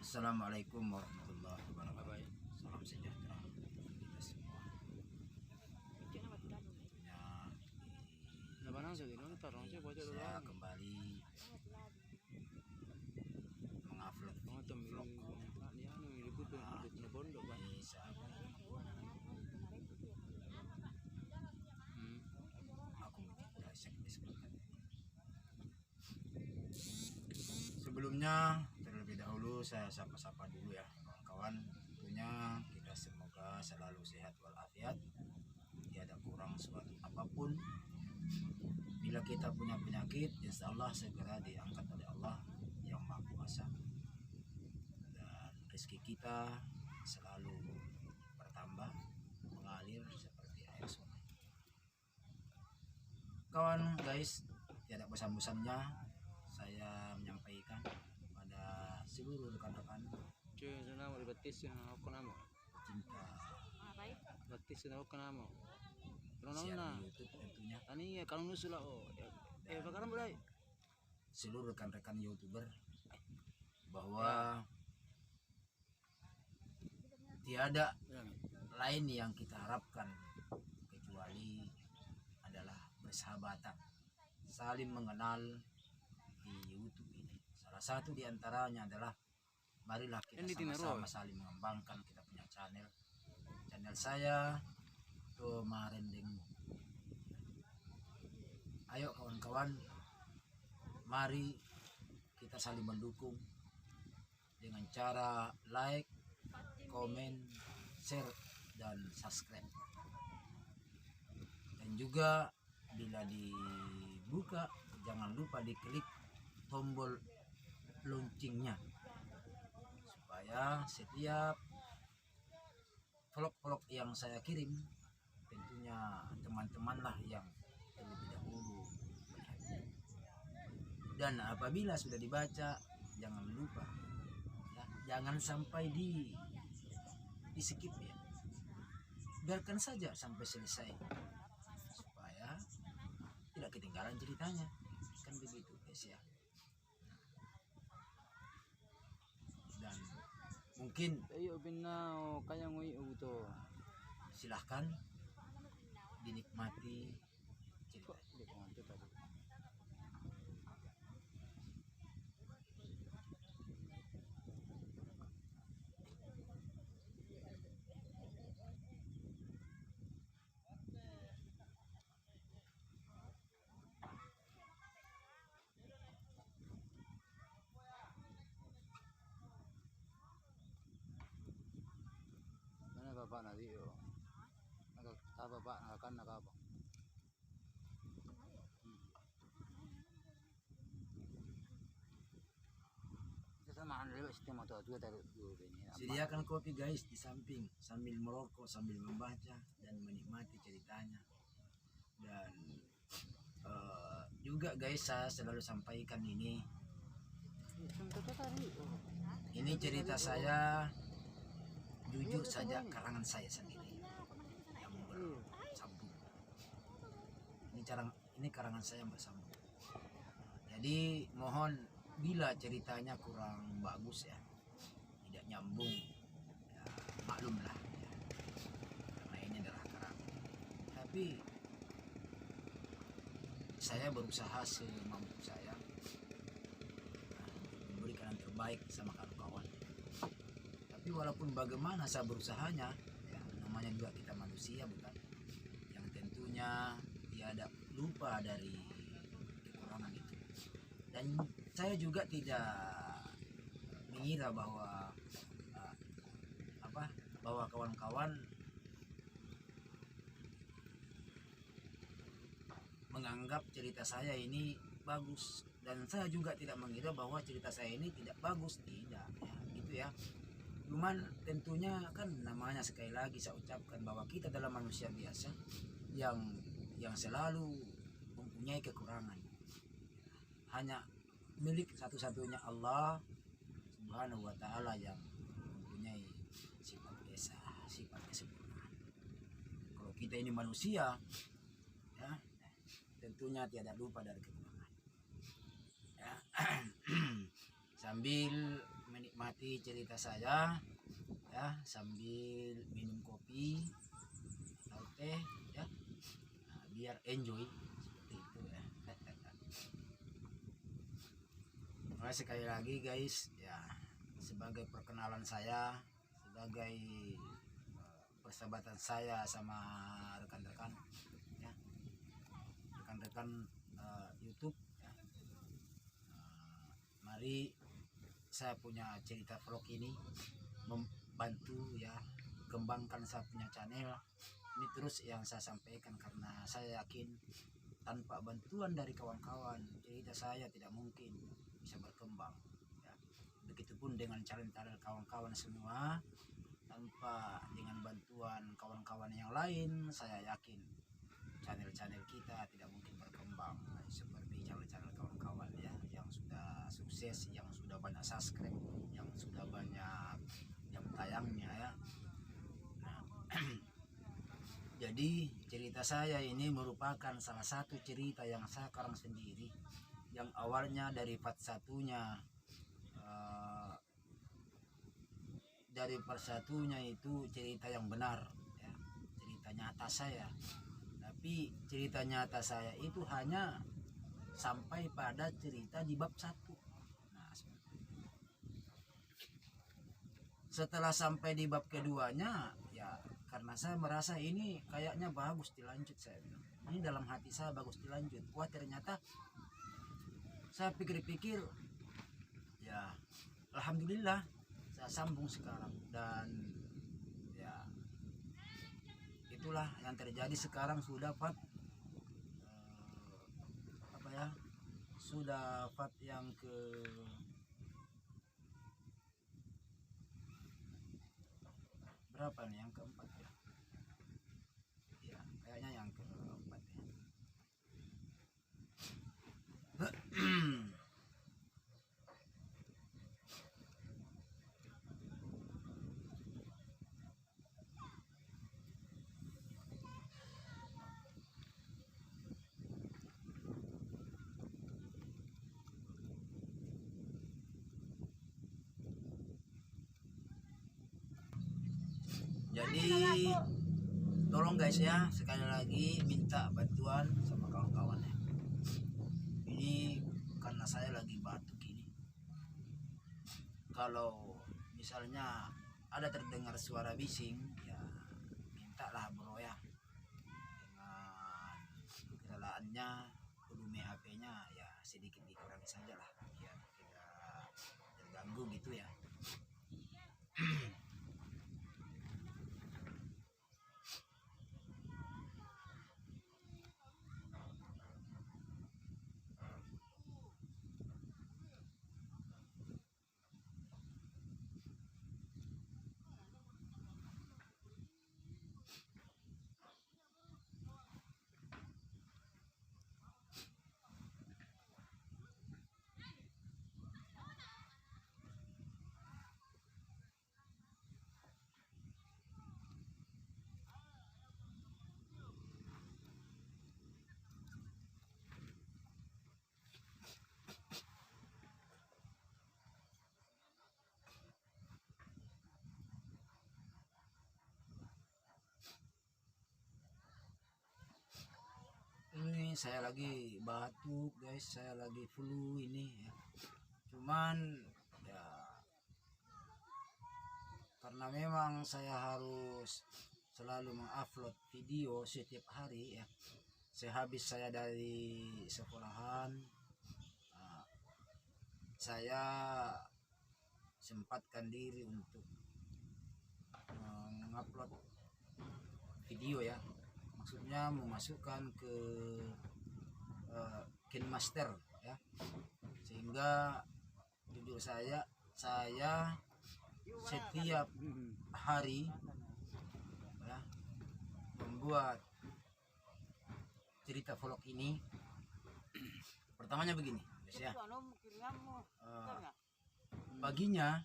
Assalamualaikum warahmatullahi wabarakatuh. Salam sejahtera kita semua. Saya kembali mengupload vlog ini saat aku mencintai seperti. Sebelumnya terlebih dahulu saya sapa-sapa dulu ya kawan-kawan. Tentunya kita semoga selalu sehat walafiat, tiada kurang suatu apapun. Bila kita punya penyakit, insya Allah segera diangkat oleh Allah yang Maha Kuasa, dan rezeki kita selalu bertambah mengalir seperti air sungai. Kawan guys, tiada bosan-bosannya saya menyampaikan pada seluruh rekan-rekan cinta siar di YouTube tentunya, seluruh rekan-rekan YouTuber, bahwa tiada lain yang kita harapkan kecuali adalah persahabatan, saling mengenal di YouTube ini. Salah satu diantaranya adalah marilah kita sama-sama saling mengembangkan kita punya channel saya Tomarendengmu. Ayo kawan-kawan, mari kita saling mendukung dengan cara like, komen, share, dan subscribe. Dan juga bila dibuka, jangan lupa diklik tombol loncengnya supaya setiap vlog-vlog yang saya kirim tentunya teman-teman lah yang terlebih dahulu melihatnya. Dan apabila sudah dibaca, jangan lupa ya, jangan sampai di skip ya, biarkan saja sampai selesai supaya tidak ketinggalan ceritanya, kan begitu guys ya. Dan mungkin silahkan dinikmati ceritanya. Bapak nanti yo, bapak akan apa? Sediakan kopi guys di samping sambil merokok, sambil membaca dan menikmati ceritanya. Dan juga guys, saya selalu sampaikan ini cerita saya jujur saja, karangan saya sendiri yang bersambung. Ini karangan saya yang bersambung. Jadi mohon bila ceritanya kurang bagus ya, tidak nyambung ya, maklumlah ya, karena ini adalah karangan. Tapi saya berusaha semampu saya memberikan yang terbaik sama kawan-kawan. Tapi walaupun bagaimana saya berusahanya ya, namanya juga kita manusia bukan, yang tentunya tiada lupa dari kekurangan itu. Dan saya juga tidak mengira bahwa bahwa kawan-kawan menganggap cerita saya ini bagus, dan saya juga tidak mengira bahwa cerita saya ini tidak bagus, tidak ya, gitu ya. Cuman tentunya kan namanya, sekali lagi saya ucapkan bahwa kita adalah manusia biasa yang selalu mempunyai kekurangan. Hanya milik satu-satunya Allah Subhanahu wa Ta'ala yang mempunyai sifat esa, sifat kesempurnaan. Kalau kita ini manusia ya, tentunya tiada lupa dari kekurangan ya. Sambil menikmati cerita saya ya sambil minum kopi atau teh ya. Nah, biar enjoy seperti itu ya. Nah, sekali lagi guys ya, sebagai perkenalan saya, sebagai persahabatan saya sama rekan-rekan ya, rekan-rekan YouTube ya. Mari saya punya cerita vlog ini membantu ya kembangkan saya punya channel ini terus yang saya sampaikan, karena saya yakin tanpa bantuan dari kawan-kawan cerita saya tidak mungkin bisa berkembang ya. Begitupun dengan channel-channel kawan-kawan semua, tanpa dengan bantuan kawan-kawan yang lain saya yakin channel-channel kita tidak mungkin berkembang seperti channel-channel kawan-kawan ya, yang sudah sukses, yang sudah banyak subscribe, yang sudah banyak yang tayangnya ya. Nah, jadi cerita saya ini merupakan salah satu cerita yang saya karang sendiri, yang awalnya dari part satunya itu cerita yang benar ya, cerita nyata saya, tapi cerita nyata saya itu hanya sampai pada cerita di bab 1. Nah, setelah sampai di bab keduanya ya, karena saya merasa ini kayaknya bagus dilanjut, saya bilang ini dalam hati saya bagus dilanjut. Wah, ternyata saya pikir-pikir ya, alhamdulillah saya sambung sekarang, dan ya itulah yang terjadi sekarang. Sudah part sudah part yang ke berapa nih, yang keempat ya, ya kayaknya yang keempat ya. Jadi tolong guys ya, sekali lagi minta bantuan sama kawan-kawan ya. Ini karena saya lagi batuk ini. Kalau misalnya ada terdengar suara bising ya, mintalah bro ya, dengan kendaraannya volume HP-nya ya sedikit dikurangi saja lah, biar tidak terganggu gitu ya. Ini saya lagi batuk guys, saya lagi flu ini ya. Cuman ya karena memang saya harus selalu mengupload video setiap hari ya, sehabis saya dari sekolahan saya sempatkan diri untuk mengupload video ya, maksudnya memasukkan ke KineMaster ya, sehingga jujur saya setiap hari ya membuat cerita vlog ini. Pertamanya begini guys ya, paginya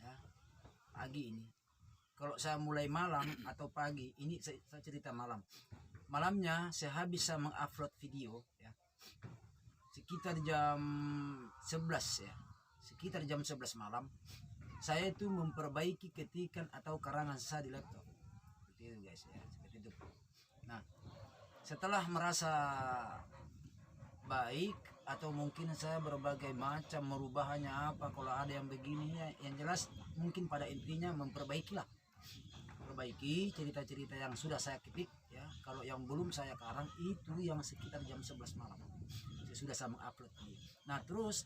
ya, pagi ini kalau saya mulai malam atau pagi ini saya cerita malam, malamnya saya habis saya mengupload video ya sekitar jam 11 ya, sekitar jam 11 malam saya itu memperbaiki ketikan atau karangan saya di laptop. Seperti itu guys ya, seperti itu. Nah, setelah merasa baik atau mungkin saya berbagai macam merubahnya apa kalau ada yang begini ya, yang jelas mungkin pada intinya memperbaikilah. Perbaiki cerita-cerita yang sudah saya ketik ya. Kalau yang belum saya karang itu yang sekitar jam 11 malam. Sudah saya mengupload. Nah, terus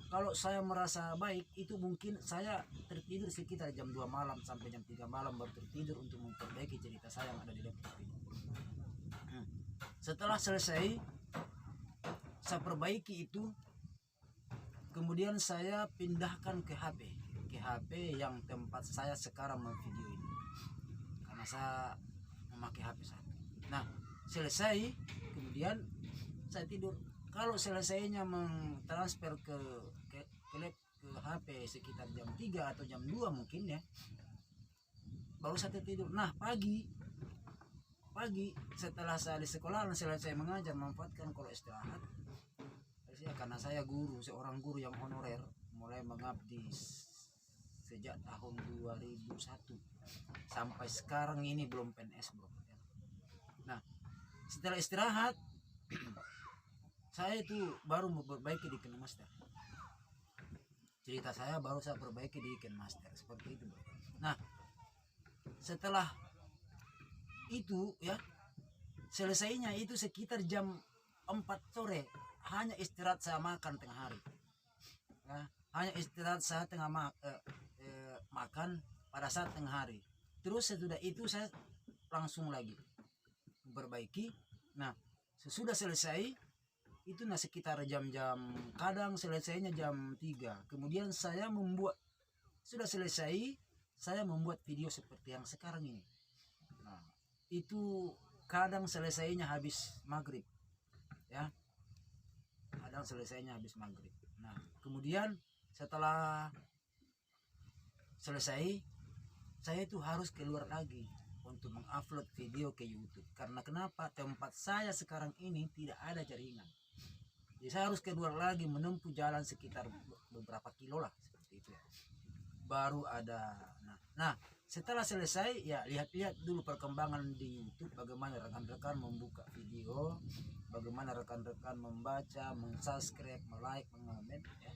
kalau saya merasa baik itu mungkin saya tertidur sekitar jam 2 malam sampai jam 3 malam baru tertidur untuk memperbaiki cerita saya yang ada di laptop ini. Setelah selesai saya perbaiki itu, kemudian saya pindahkan ke HP yang tempat saya sekarang memvideo ini, karena saya memakai HP satu. Nah, selesai kemudian saya tidur. Kalau selesainya mentransfer ke HP sekitar jam 3 atau jam 2 mungkin ya, baru saya tidur. Nah, pagi setelah saya di sekolah selesai mengajar, manfaatkan kalau istirahat ya, karena saya seorang guru yang honorer, mulai mengabdi sejak tahun 2001 sampai sekarang ini belum PNS bro. Nah, setelah istirahat saya itu baru memperbaiki di Kinemaster. Cerita saya baru saya perbaiki di Kinemaster seperti itu bro. Nah, setelah itu ya, selesainya itu sekitar jam 4 sore. Hanya istirahat saya makan tengah hari ya, hanya istirahat saya makan pada saat tengah hari. Terus sesudah itu saya langsung lagi memperbaiki. Nah, sesudah selesai itu sekitar jam-jam, kadang selesainya jam 3. Kemudian saya sudah selesai, saya membuat video seperti yang sekarang ini. Nah, itu kadang selesainya habis maghrib ya, kadang selesainya habis maghrib. Nah, kemudian setelah selesai saya itu harus keluar lagi untuk mengupload video ke YouTube. Karena kenapa? Tempat saya sekarang ini tidak ada jaringan. Jadi saya harus keluar lagi menempuh jalan sekitar beberapa kilo lah seperti itu ya. Baru ada. Nah, setelah selesai ya lihat-lihat dulu perkembangan di YouTube, bagaimana rekan-rekan membuka video, bagaimana rekan-rekan membaca, mensubscribe, like, mengomen ya.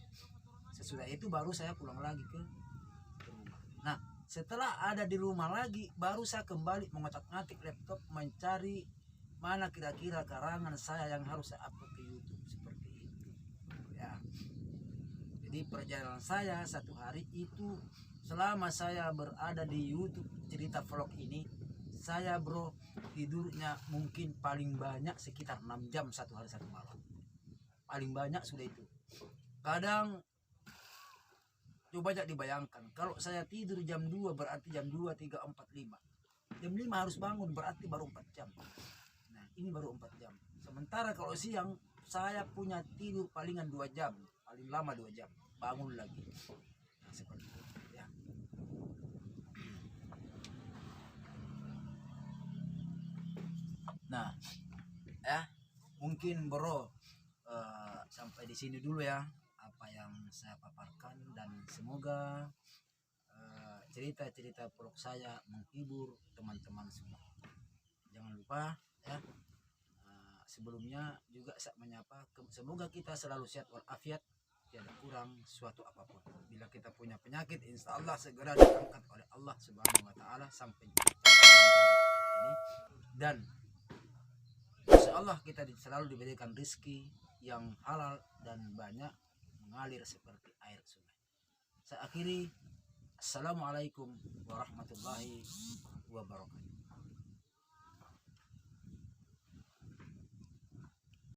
Sesudah itu baru saya pulang lagi ke rumah. Nah, setelah ada di rumah lagi baru saya kembali mengotak-ngatik laptop mencari mana kira-kira karangan saya yang harus saya upload ke YouTube seperti itu ya. Jadi perjalanan saya satu hari itu selama saya berada di YouTube cerita vlog ini, saya bro tidurnya mungkin paling banyak sekitar 6 jam satu hari satu malam. Paling banyak sudah itu. Kadang coba aja dibayangkan, kalau saya tidur jam 2 berarti jam 2, 3, 4, 5. Jam 5 harus bangun berarti baru 4 jam. Nah, ini baru 4 jam. Sementara kalau siang saya punya tidur palingan 2 jam, paling lama 2 jam, bangun lagi. Nah, seperti itu ya. Nah, ya mungkin bro sampai di sini dulu ya apa yang saya paparkan, dan semoga cerita-cerita vlog saya menghibur teman-teman semua. Jangan lupa ya, sebelumnya juga saya menyapa semoga kita selalu sehat walafiat, tiada kurang suatu apapun. Bila kita punya penyakit, insya Allah segera diangkat oleh Allah Subhanahu wa Ta'ala sampai ini, dan insya Allah kita selalu diberikan rezeki yang halal dan banyak mengalir seperti air sungai. Saya akhiri, assalamualaikum warahmatullahi wabarakatuh.